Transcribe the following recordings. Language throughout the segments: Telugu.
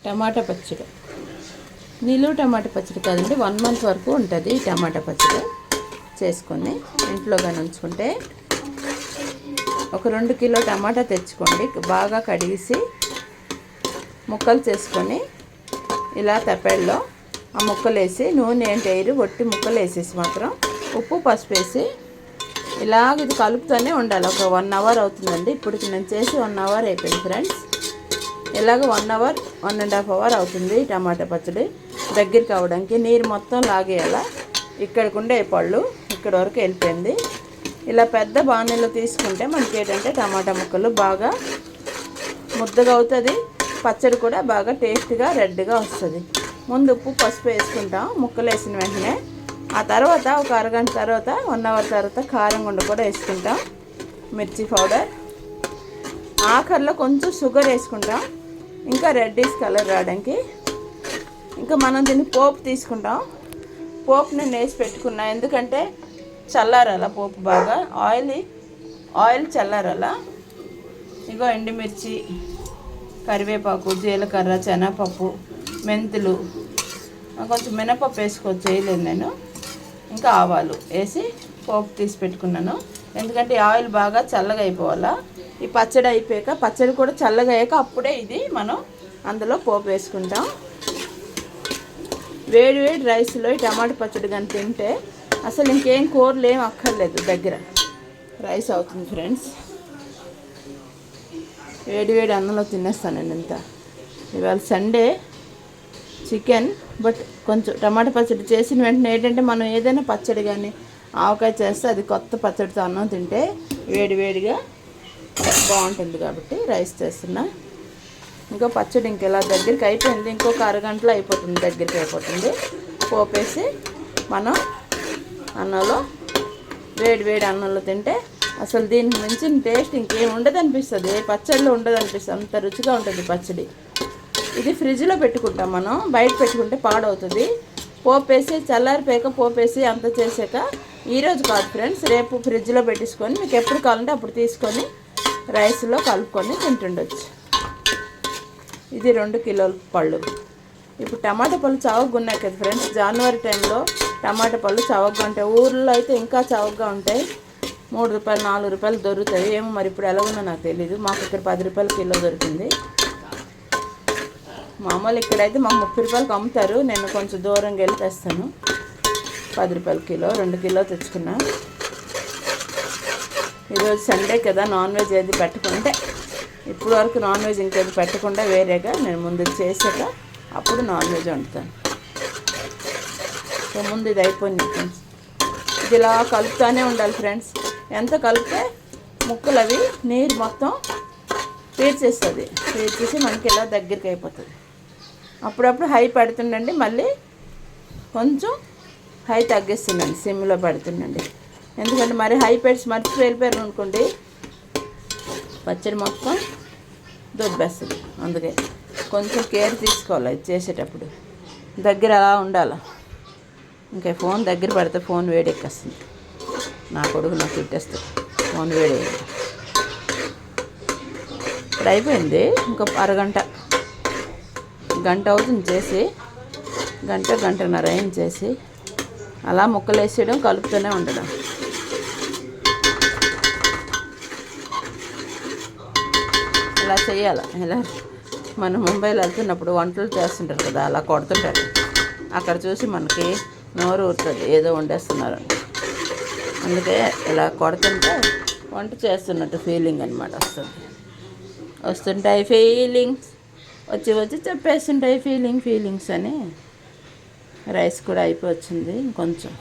టమాటా పచ్చడి. నిలువ టమాటా పచ్చడి కాదండి, 1 month వరకు ఉంటుంది ఈ టమాటా పచ్చడి. చేసుకొని ఇంట్లో కానీ ఉంచుకుంటే ఒక 2 కిలో టమాటా తెచ్చుకోండి. బాగా కడిగేసి ముక్కలు చేసుకొని ఇలా తప్పెడలో ఆ ముక్కలు వేసి, నూనె ఏంటి వేయరు, ఒట్టి ముక్కలు వేసేసి మాత్రం ఉప్పు పసుపు వేసి ఇలాగ ఇది కలుపుతూనే ఉండాలి. ఒక 1 hour అవుతుందండి. ఇప్పటికి నేను చేసి 1 hour అయిపోయింది ఫ్రెండ్స్. ఇలాగ 1 hour 1.5 hour అవుతుంది టమాటా పచ్చడి దగ్గరికి అవ్వడానికి. నీరు మొత్తం లాగేయాల. ఇక్కడికి ఉండే పళ్ళు ఇక్కడ వరకు వెళ్ళిపోయింది. ఇలా పెద్ద బాణీలో తీసుకుంటే మనకి ఏంటంటే టమాటా ముక్కలు బాగా ముద్దగా అవుతుంది, పచ్చడి కూడా బాగా టేస్ట్గా రెడ్గా వస్తుంది. ముందు ఉప్పు పసుపు వేసుకుంటాం ముక్కలు వేసిన వెంటనే. ఆ తర్వాత ఒక అరగంట తర్వాత 1 hour తర్వాత కారం గుండ కూడా వేసుకుంటాం, మిర్చి పౌడర్, ఆఖరిలో కొంచెం షుగర్ వేసుకుంటాం ఇంకా రెడ్డిష్ కలర్ రావడానికి. ఇంకా మనం దీన్ని పోపు తీసుకుంటాం. పోపు నేను వేసి పెట్టుకున్నా, ఎందుకంటే చల్లారాల పోపు బాగా. ఆయిల్ చల్లారాల. ఇగో ఎండుమిర్చి, కరివేపాకు, జీలకర్ర, శనగపప్పు, మెంతులు, కొంచెం మినపప్పు వేసుకోవచ్చు, వేయలేదు నేను. ఇంకా ఆవాలు వేసి పోపు తీసి పెట్టుకున్నాను. ఎందుకంటే ఆయిల్ బాగా చల్లగా అయిపోవాలా. ఈ పచ్చడి అయిపోయాక, పచ్చడి కూడా చల్లగా అయ్యాక అప్పుడే ఇది మనం అందులో పోపు వేసుకుంటాం. వేడి వేడి రైస్లో ఈ టమాటా పచ్చడి కానీ తింటే అసలు ఇంకేం కూరలు ఏం అక్కర్లేదు, దగ్గర రైస్ అవుతుంది ఫ్రెండ్స్. వేడి వేడి అన్నంలో తినేస్తానండి ఇంత. ఇవాళ సండే చికెన్, బట్ కొంచెం టమాటా పచ్చడి చేసిన వెంటనే ఏంటంటే మనం ఏదైనా పచ్చడి కానీ ఆవకాయ చేస్తే అది కొత్త పచ్చడితో అన్నం తింటే వేడి వేడిగా బాగుంటుంది కాబట్టి రైస్ చేస్తున్నా. ఇంకో పచ్చడి ఇంకెలా దగ్గరికి అయిపోయింది, ఇంకొక అరగంటలో అయిపోతుంది, దగ్గరికి అయిపోతుంది. పోపేసి మనం అన్నంలో వేడి వేడి అన్నంలో తింటే అసలు దీనికి మించిన టేస్ట్ ఇంకేం ఉండదు అనిపిస్తుంది, ఏ పచ్చడిలో ఉండదు అనిపిస్తుంది, అంత రుచిగా ఉంటుంది పచ్చడి. ఇది ఫ్రిడ్జ్లో పెట్టుకుంటాం, మనం బయట పెట్టుకుంటే పాడవుతుంది. పోపేసి చల్లారిపోయాక పోపేసి అంత చేసాక ఈరోజు కాదు ఫ్రెండ్స్, రేపు ఫ్రిడ్జ్లో పెట్టేసుకొని మీకు ఎప్పుడు కావాలంటే అప్పుడు తీసుకొని రైస్లో కలుపుకొని తింటుండొచ్చు. ఇది 2 కిలోల పళ్ళు. ఇప్పుడు టమాటా పళ్ళు చవకగా ఉన్నాయి కదా ఫ్రెండ్స్. జనవరి టైంలో టమాటా పళ్ళు చవకగా ఉంటాయి. ఊర్లో అయితే ఇంకా చవకగా ఉంటాయి. 3 రూపాయలు 4 రూపాయలు దొరుకుతాయి. ఏమో మరి ఇప్పుడు ఎలా ఉందో నాకు తెలీదు. మాకు ఇక్కడ 10 రూపాయల కిలో దొరికింది. మామూలు ఇక్కడైతే మాకు 30 రూపాయలకి అమ్ముతారు. నేను కొంచెం దూరంగా వెళ్ళి తెస్తాను. 10 రూపాయల కిలో, 2 కిలో తెచ్చుకున్నా. ఈరోజు సండే కదా, నాన్ వెజ్ ఏది పెట్టుకుంటే, ఇప్పుడు వరకు నాన్ వెజ్ ఇంకేది పెట్టకుండా వేరేగా నేను ముందు చేసాక అప్పుడు నాన్ వెజ్ వండుతాను. సో ముందు ఇది అయిపోయింది ఫ్రెండ్స్. ఇది ఇలా కలుపుతూనే ఉండాలి ఫ్రెండ్స్. ఎంత కలిపితే ముక్కలు అవి నీరు మొత్తం పీల్చేస్తుంది. పీల్చేసి మనకి ఇలా దగ్గరికి అయిపోతుంది. అప్పుడప్పుడు హై పెడుతుండండి, మళ్ళీ కొంచెం హై తగ్గిస్తుండండి, సిమ్లో పెడుతుండండి. ఎందుకంటే మరి హై పెట్టి మర్చిపోయి వెళ్ళిపోయారు అనుకోండి, పచ్చడి మొత్తం దొబ్బేస్తుంది. అందుకే కొంచెం కేర్ తీసుకోవాలి ఇది చేసేటప్పుడు. దగ్గర అలా ఉండాలి. ఇంకా ఫోన్ దగ్గర పడితే ఫోన్ వేడెక్కేస్తుంది. నా కొడుకు నాకు తిట్టేస్తుంది, ఫోన్ వేడి. ఇప్పుడు అయిపోయింది, ఇంకో అరగంట గంట అవుతుంది చేసి, గంటన్నర ఏం చేసి అలా ముక్కలు వేసేయడం, కలుపుతూనే ఉండడం. ఇలా చేయాలి. ఇలా మనం ముంబైలో వెళ్తున్నప్పుడు వంటలు చేస్తుంటారు కదా, అలా కొడుతుంటారు. అక్కడ చూసి మనకి నోరు ఊరుతుంది, ఏదో వండేస్తున్నారు. అందుకే ఇలా కొడుతుంటే వంట చేస్తున్నట్టు ఫీలింగ్ అనమాట వస్తుంటాయి ఫీలింగ్స్, వచ్చి చెప్పేస్తుంటాయి ఫీలింగ్స్ అని. రైస్ కూడా అయిపోయింది, ఇంకొంచెం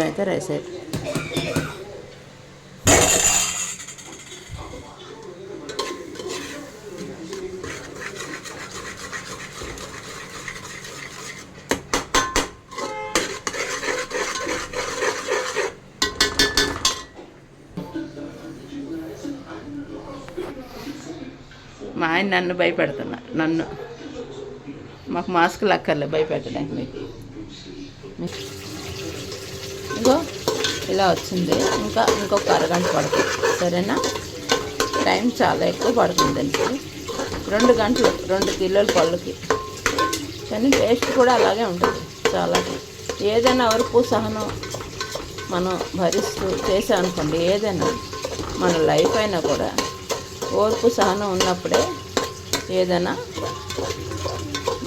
అయితే రైస్ అయిపోయింది. మా ఆయన నన్ను భయపెడుతున్నారు. మాకు మాస్కులు అక్కర్లే భయపెట్టడానికి. మీకు ఇంకో ఇలా వచ్చింది. ఇంకొక అరగంట పడుతుంది. సరేనా? టైం చాలా ఎక్కువ పడుతుందండి. 2 గంటలు 2 కిలోల పళ్ళుకి, కానీ టేస్ట్ కూడా అలాగే ఉంటుంది. చాలా ఏదైనా వరకు సహనం మనం భరిస్తూ చేసామనుకోండి, ఏదైనా మన లైఫ్ అయినా కూడా ఓర్పు సహనం ఉన్నప్పుడే ఏదైనా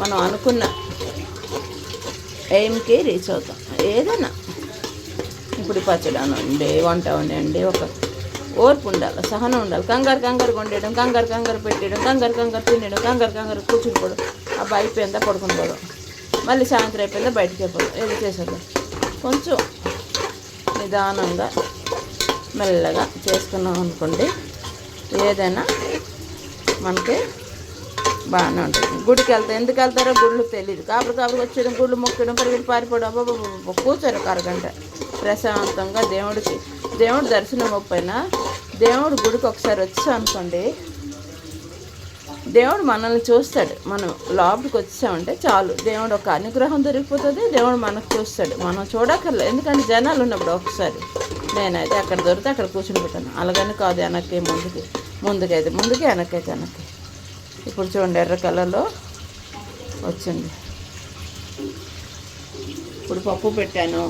మనం అనుకున్న ఎయిమ్కి రీచ్ అవుతాం. ఏదైనా ఇప్పుడు పచ్చడి అనండి, వంట అనండి, ఒక ఓర్పు ఉండాలి, సహనం ఉండాలి. కంగారు వండేయడం, కంగారు పెట్టేయడం, కంగారు తినేయడం, కంగారు కూర్చునిపోవడం, అబ్బా అయిపోయిందా పడుకుని పోవడం, మళ్ళీ సాయంత్రం అయిపోయిందా బయటికి వెళ్ళిపోవడం, ఏది చేసేది. కొంచెం నిదానంగా మెల్లగా చేసుకున్నాం అనుకోండి, ఏదైనా మనకి బాగానే ఉంటుంది. గుడికి వెళ్తే ఎందుకు వెళ్తారో గుళ్ళు తెలియదు, కాపురు వచ్చేయడం, గుళ్ళు మొక్కడం, పరిగెట్టి పారిపోవడం, అబ్బాబా కూర్చోరు ఒక అరగంట ప్రశాంతంగా దేవుడు దర్శనం అవ్వకపోయినా దేవుడు గుడికి ఒకసారి వచ్చాం అనుకోండి, దేవుడు మనల్ని చూస్తాడు. మనం లోపలికి వచ్చామంటే చాలు, దేవుడు ఒక అనుగ్రహం దొరికిపోతుంది, దేవుడు మనకు చూస్తాడు. మనం చూడక్కర్లేదు, ఎందుకంటే జనాలు ఉన్నప్పుడు ఒకసారి నేనైతే అక్కడ దొరికితే అక్కడ కూర్చుని పెట్టాను. అలాగని కాదు, వెనక్కి ముందుకి వెనక్కి. ఇప్పుడు చూడండి ఎర్ర కలర్లో వచ్చింది. ఇప్పుడు పప్పు పెట్టాను,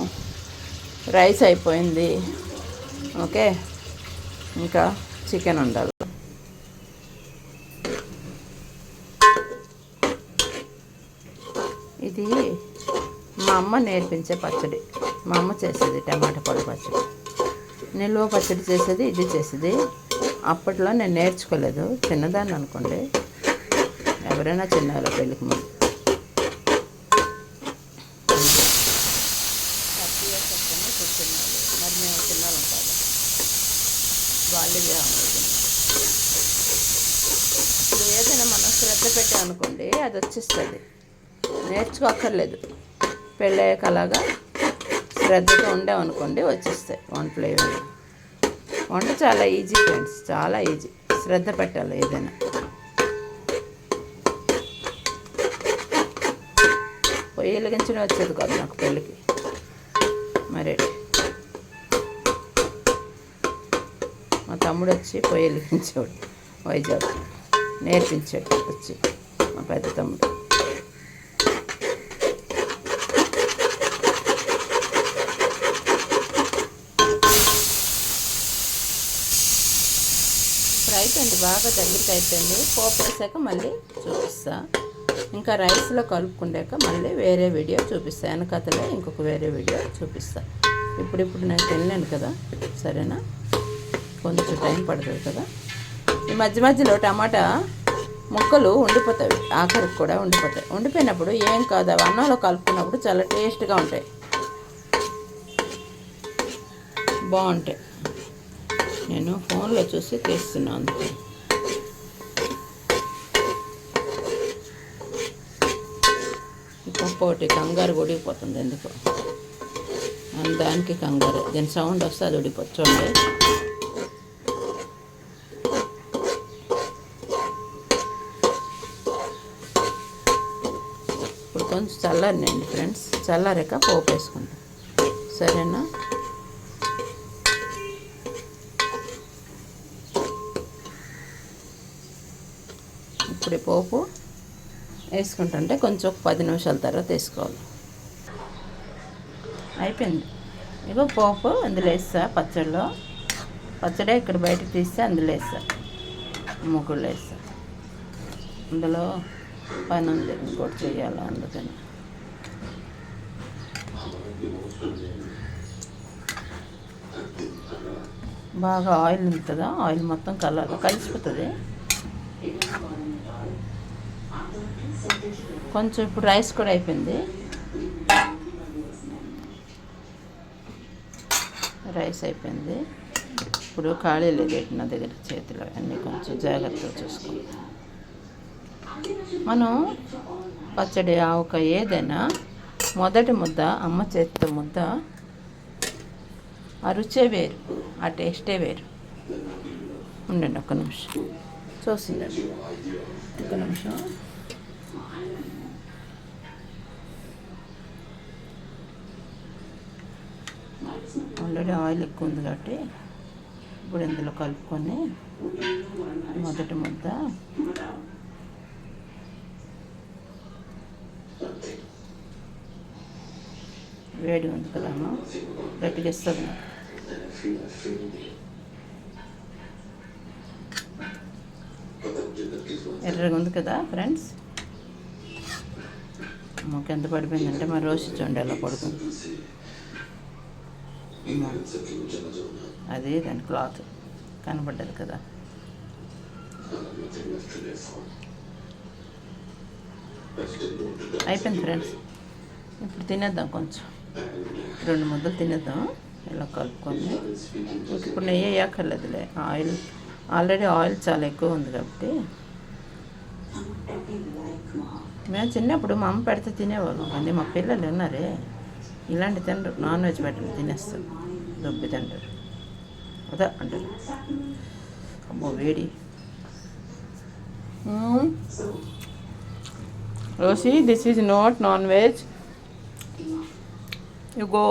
రైస్ అయిపోయింది. ఓకే, ఇంకా చికెన్ ఉండాలి. ఇది మా అమ్మ నేర్పించే పచ్చడి. మా అమ్మ చేసేది టమాటా పొడి పచ్చడి, నిల్వ పచ్చడి చేసేది, ఇది చేసేది. అప్పట్లో నేను నేర్చుకోలేదు, చిన్నదాన్ని అనుకోండి, ఎవరైనా చిన్నవాళ్ళ పెళ్ళికి ముందు. 30 years వస్తుంది కూర్చున్నారు, మరి మేము చిన్నవాళ్ళం కాదు, వాళ్ళు ఇప్పుడు ఏదైనా మనం శ్రద్ధ పెట్టామనుకోండి అది వచ్చేస్తుంది, నేర్చుకోక్కర్లేదు. పెళ్ళయ్యాక అలాగా శ్రద్ధగా ఉండామనుకోండి వచ్చేస్తాయి వంటలు. ఏమైనా వంట చాలా ఈజీ ఫ్రెండ్స్, చాలా ఈజీ. శ్రద్ధ పెట్టాలి ఏదైనా. పొయ్యి వెలిగించడం వచ్చేది కాదు నాకు పెళ్ళికి, మరి మా తమ్ముడు వచ్చి పొయ్యి వెలిగించేవాడు, వైజాగ్ నేర్పించాడు వచ్చి మా పెద్ద తమ్ముడు. ఇప్పుడు అయిపోయింది, బాగా దగ్గరికి అయిపోయింది. పోపు వేసాక మళ్ళీ చూపిస్తా. ఇంకా రైస్లో కలుపుకుండాక మళ్ళీ వేరే వీడియో చూపిస్తా, వెనకతలే ఇంకొక వేరే వీడియో చూపిస్తా. ఇప్పుడు నేను తినలేను కదా, సరేనా, కొంచెం టైం పడుతుంది కదా. ఈ మధ్యలో టమాటా ముక్కలు ఉండిపోతాయి, ఆఖరికి కూడా ఉండిపోతాయి. ఉండిపోయినప్పుడు ఏం కాదు, అవి అన్నంలో కలుపుకున్నప్పుడు చాలా టేస్ట్గా ఉంటాయి, బాగుంటాయి. నేను ఫోన్లో చూసి తీస్తున్నాను అందుకే. ఇంకొకటి కంగారు ఉడికిపోతుంది ఎందుకో, దానికి కంగారు, దీని సౌండ్ వస్తే అది ఉడిపోతుంది. చూడండి ఇప్పుడు కొంచెం చల్లారినండి ఫ్రెండ్స్, చల్లారాక పోపు వేసుకుంటాం, సరేనా. ఇప్పుడు పోపు వేసుకుంటుంటే కొంచెం ఒక 10 నిమిషాల తర్వాత వేసుకోవాలి. అయిపోయింది. ఇగో పోపు అందులో వేస్తా, పచ్చడే ఇక్కడ బయటకు తీస్తే అందులో వేస్తా, ముగ్గులు వేస్తా. అందులో పని ఉంది, ఇంకోటి చేయాలి, అందుకని. బాగా ఆయిల్ ఉంది కదా, ఆయిల్ మొత్తం కలిసిపోతుంది. కొంచెం ఇప్పుడు రైస్ కూడా అయిపోయింది. రైస్ అయిపోయింది. ఇప్పుడు ఖాళీ లేదు నా దగ్గర, చేతిలో అన్నీ కొంచెం జాగ్రత్తగా చూసుకోవాలి. మనం పచ్చడి ఆవకాయ ఏదైనా మొదటి ముద్ద అమ్మ చేతితో ముద్ద, ఆ రుచే వేరు, ఆ టేస్టే వేరు. ఉండండి ఒక్క నిమిషం, చూసిందండి ఒక్క నిమిషం. ఆల్రెడీ ఆయిల్ ఎక్కువ ఉంది కాబట్టి ఇప్పుడు ఇందులో కలుపుకొని మొదటి ముద్ద. వేడి ఉంది కదా గట్టిగా ఇస్తుంది. ఎర్రగా ఉంది కదా ఫ్రెండ్స్. మాకు ఎంత పడిపోయిందంటే మరి రోజు చూడండి ఎలా పడుతుంది. అదే దాని క్లాత్ కనబడ్డది కదా. అయిపోయింది ఫ్రెండ్స్. ఇప్పుడు తినేద్దాం, కొంచెం 2 ముద్దలు తినేద్దాం ఇలా కలుపుకొని. ఇప్పుడు నెయ్యి వేయక్కర్లేదులే, ఆల్రెడీ ఆయిల్ చాలా ఎక్కువ ఉంది కాబట్టి. మేము చిన్నప్పుడు మా అమ్మ పెడితే తినేవాళ్ళం, కానీ మా పిల్లలు ఉన్నారే ఇలాంటి తినరు, నాన్ వెజ్ పెట్టండి తినేస్తారు, దొబ్బి తింటారు అదా అంటారు. అమ్మో వేడి. Rosie, this is not non-veg. You go.